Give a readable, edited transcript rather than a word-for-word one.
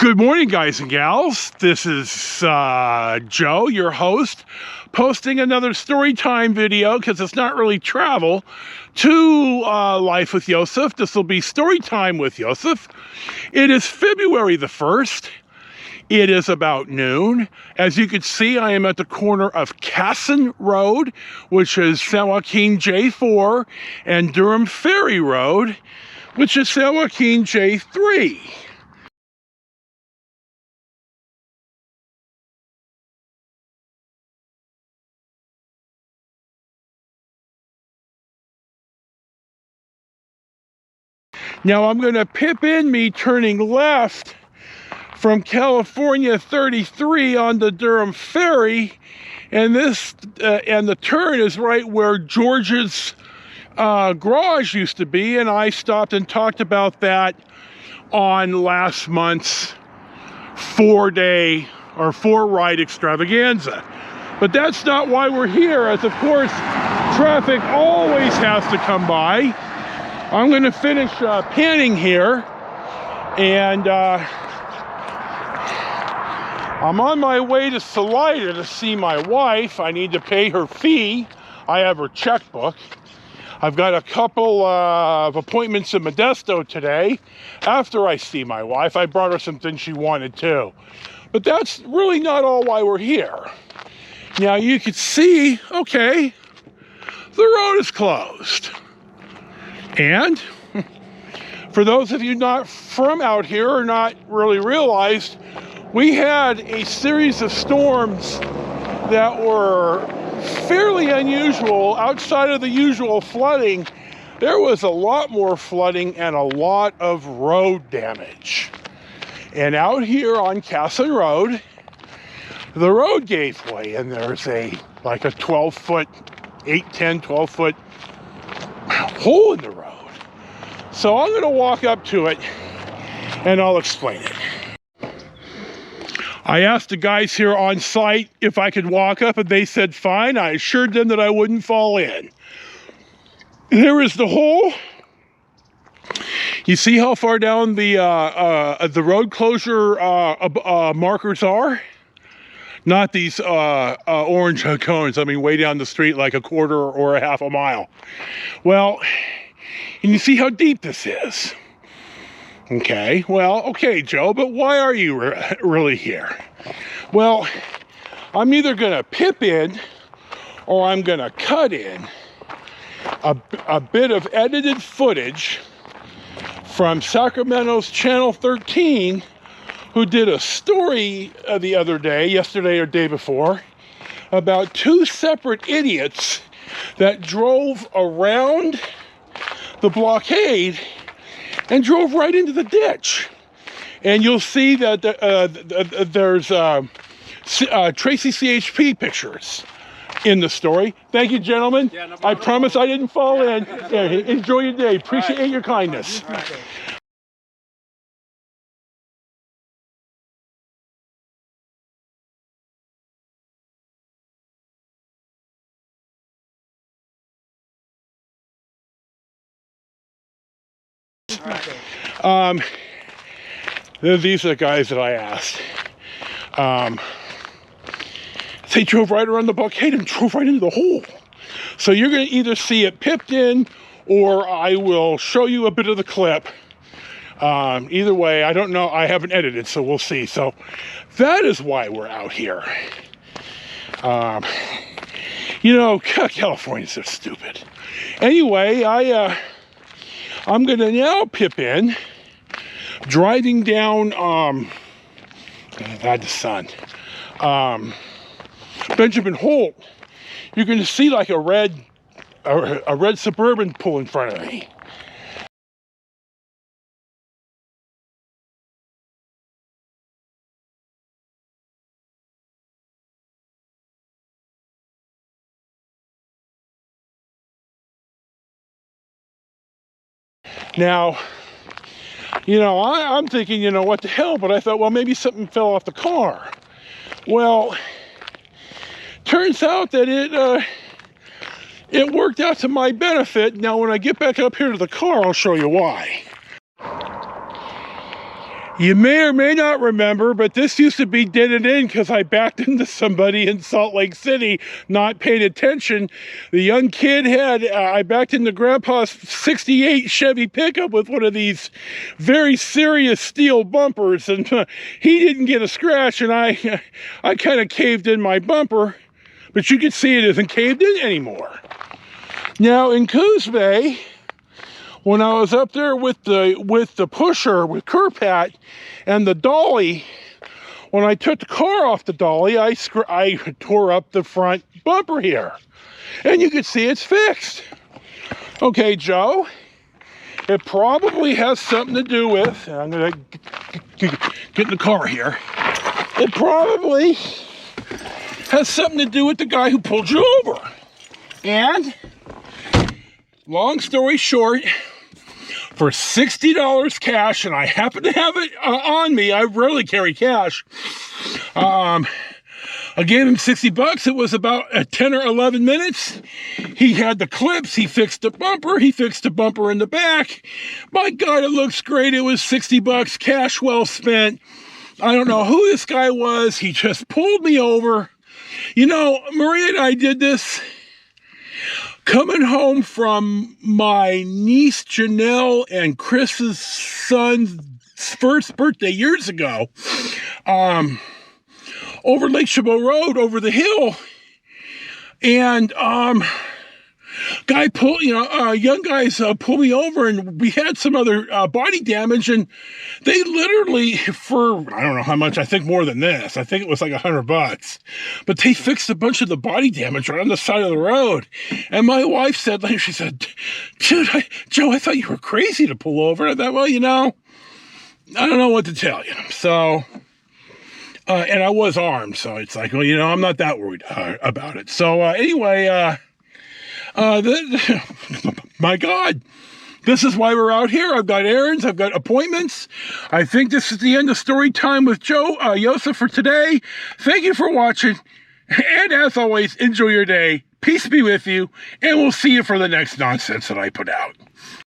Good morning, guys and gals. This is Joe, your host, posting another story time video because it's not really travel to Life with Josef. This will be story time with Josef. It is February the 1st. It is about noon. As you can see, I am at the corner of Casson Road, which is San Joaquin J4, and Durham Ferry Road, which is San Joaquin J3. Now I'm going to pip in me turning left from California 33 on the Durham Ferry, and the turn is right where George's garage used to be, and I stopped and talked about that on last month's 4-day or 4-ride extravaganza. But that's not why we're here, as of course traffic always has to come by. I'm going to finish panning here, and I'm on my way to Salida to see my wife. I need to pay her fee. I have her checkbook. I've got a couple of appointments in Modesto today. After I see my wife, I brought her something she wanted too. But that's really not all why we're here. Now you can see, okay, the road is closed. And for those of you not from out here or not really realized, we had a series of storms that were fairly unusual. Outside of the usual flooding, there was a lot more flooding and a lot of road damage. And out here on Casson Road, the road gave way, and there's like a 12-foot, 12-foot hole in the road. So I'm going to walk up to it and I'll explain it. I asked the guys here on site if I could walk up, and they said fine. I assured them that I wouldn't fall in. There is the hole. You see how far down the road closure markers are? Not these orange cones. I mean, way down the street, like a quarter or a half a mile. Well, and you see how deep this is. Okay, well, okay, Joe, but why are you really here? Well, I'm either going to pip in or I'm going to cut in a bit of edited footage from Sacramento's Channel 13, who did a story the other day, yesterday or day before, about two separate idiots that drove around the blockade and drove right into the ditch. And you'll see that there's Tracy CHP pictures in the story. Thank you, gentlemen. Yeah, no problem. I promise I didn't fall in. Yeah, enjoy your day. Appreciate your kindness. These are the guys that I asked. They drove right around the blockade and drove right into the hole. So you're going to either see it pipped in, or I will show you a bit of the clip. Either way, I don't know. I haven't edited, so we'll see. So that is why we're out here. You know, California's so stupid. Anyway, I'm going to now pip in, driving down, the sun, Benjamin Holt. You're going to see like a red Suburban pull in front of me. Now, you know, I'm thinking, you know, what the hell? But I thought, well, maybe something fell off the car. Well, turns out that it worked out to my benefit. Now, when I get back up here to the car, I'll show you why. You may or may not remember, but this used to be dented in because I backed into somebody in Salt Lake City, not paying attention. The young kid I backed into Grandpa's 68 Chevy pickup with one of these very serious steel bumpers, and he didn't get a scratch, and I kind of caved in my bumper, but you can see it isn't caved in anymore. Now in Coos Bay, when I was up there with the pusher, with Kerpat, and the dolly, when I took the car off the dolly, I tore up the front bumper here. And you can see it's fixed. Okay, Joe, it probably has something to do with, and I'm going to get in the car here. It probably has something to do with the guy who pulled you over. And, long story short, for $60 cash, and I happen to have it on me. I rarely carry cash. I gave him $60. It was about 10 or 11 minutes. He had the clips. He fixed the bumper. He fixed the bumper in the back. My God, it looks great. It was $60 cash, well spent. I don't know who this guy was. He just pulled me over. You know, Maria and I did this coming home from my niece Janelle and Chris's son's first birthday years ago, over Lake Chabot Road, over the hill, and young guys pulled me over, and we had some other body damage, and they literally, for I don't know how much, I think more than this, I think it was like $100, but they fixed a bunch of the body damage right on the side of the road. And my wife said, like, she said, dude, Joe, I thought you were crazy to pull over. And I thought, well, you know, I don't know what to tell you. So, and I was armed, so it's like, well, you know, I'm not that worried about it. So anyway, my God, this is why we're out here. I've got errands, I've got appointments. I think this is the end of story time with Josef for today. Thank you for watching, and as always, enjoy your day. Peace be with you, and we'll see you for the next nonsense that I put out.